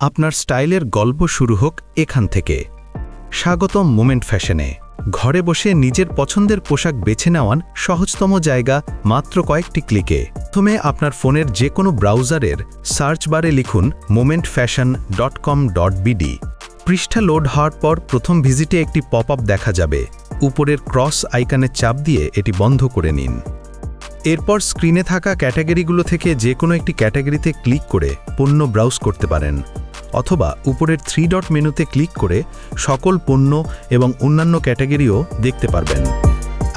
আপনার স্টাইলের গল্প শুরু হোক এখান থেকে। স্বাগতম মোমেন্ট ফ্যাশনে। ঘরে বসে নিজের পছন্দের পোশাক বেছে নেওয়ার সহজতম জায়গা মাত্র কয়েকটি ক্লিকে। প্রথমে আপনার ফোনের যে কোনো ব্রাউজারের সার্চ বারে লিখুন momentfashion.com.bd। পৃষ্ঠা লোড হওয়ার পর প্রথম ভিজিটে একটি পপ আপ দেখা যাবে। উপরের ক্রস আইকনে চাপ দিয়ে এটি বন্ধ করে নিন। এরপর স্ক্রিনে থাকা ক্যাটাগরিগুলো থেকে যে কোনো একটি ক্যাটাগরিতে ক্লিক করে পণ্য ব্রাউজ করতে পারেন, অথবা উপরের 3 ডট মেনুতে ক্লিক করে সকল পণ্য এবং অন্যান্য ক্যাটাগরিও দেখতে পারবেন।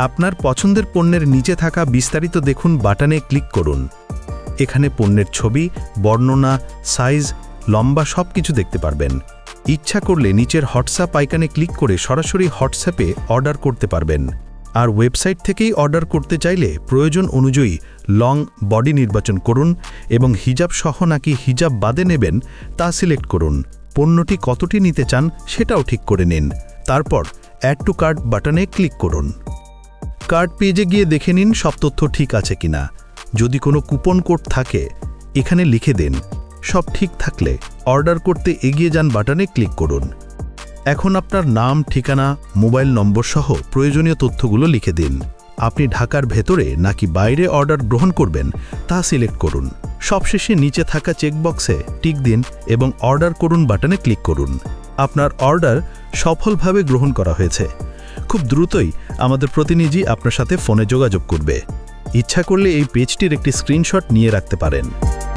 আপনার পছন্দের পণ্যের নিচে থাকা বিস্তারিত দেখুন বাটনে ক্লিক করুন। এখানে পণ্যের ছবি, বর্ণনা, সাইজ, লম্বা সবকিছু দেখতে পারবেন। ইচ্ছা করলে নিচের হোয়াটসঅ্যাপ আইকনে ক্লিক করে সরাসরি হোয়াটসঅ্যাপে অর্ডার করতে পারবেন। আর ওয়েবসাইট থেকেই অর্ডার করতে চাইলে প্রয়োজন অনুযায়ী লং বডি নির্বাচন করুন এবং হিজাব সহ নাকি হিজাব বাদে নেবেন তা সিলেক্ট করুন। পণ্যটি কতটি নিতে চান সেটাও ঠিক করে নিন। তারপর অ্যাড টু কার্ট বাটনে ক্লিক করুন। কার্ট পেজে গিয়ে দেখে নিন সব তথ্য ঠিক আছে কিনা। যদি কোনো কুপন কোড থাকে এখানে লিখে দিন। সব ঠিক থাকলে অর্ডার করতে এগিয়ে যান বাটনে ক্লিক করুন। এখন আপনার নাম, ঠিকানা, মোবাইল নম্বর সহ প্রয়োজনীয় তথ্যগুলো লিখে দিন। আপনি ঢাকার ভেতরে নাকি বাইরে অর্ডার গ্রহণ করবেন তা সিলেক্ট করুন। সবশেষে নিচে থাকা চেকবক্সে টিক দিন এবং অর্ডার করুন বাটনে ক্লিক করুন। আপনার অর্ডার সফলভাবে গ্রহণ করা হয়েছে। খুব দ্রুতই আমাদের প্রতিনিধি আপনার সাথে ফোনে যোগাযোগ করবে। ইচ্ছা করলে এই পেজটির একটি স্ক্রিনশট নিয়ে রাখতে পারেন।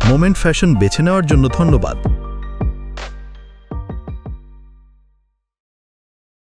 মোমেন্ট ফ্যাশন বেছে নেওয়ার জন্য ধন্যবাদ।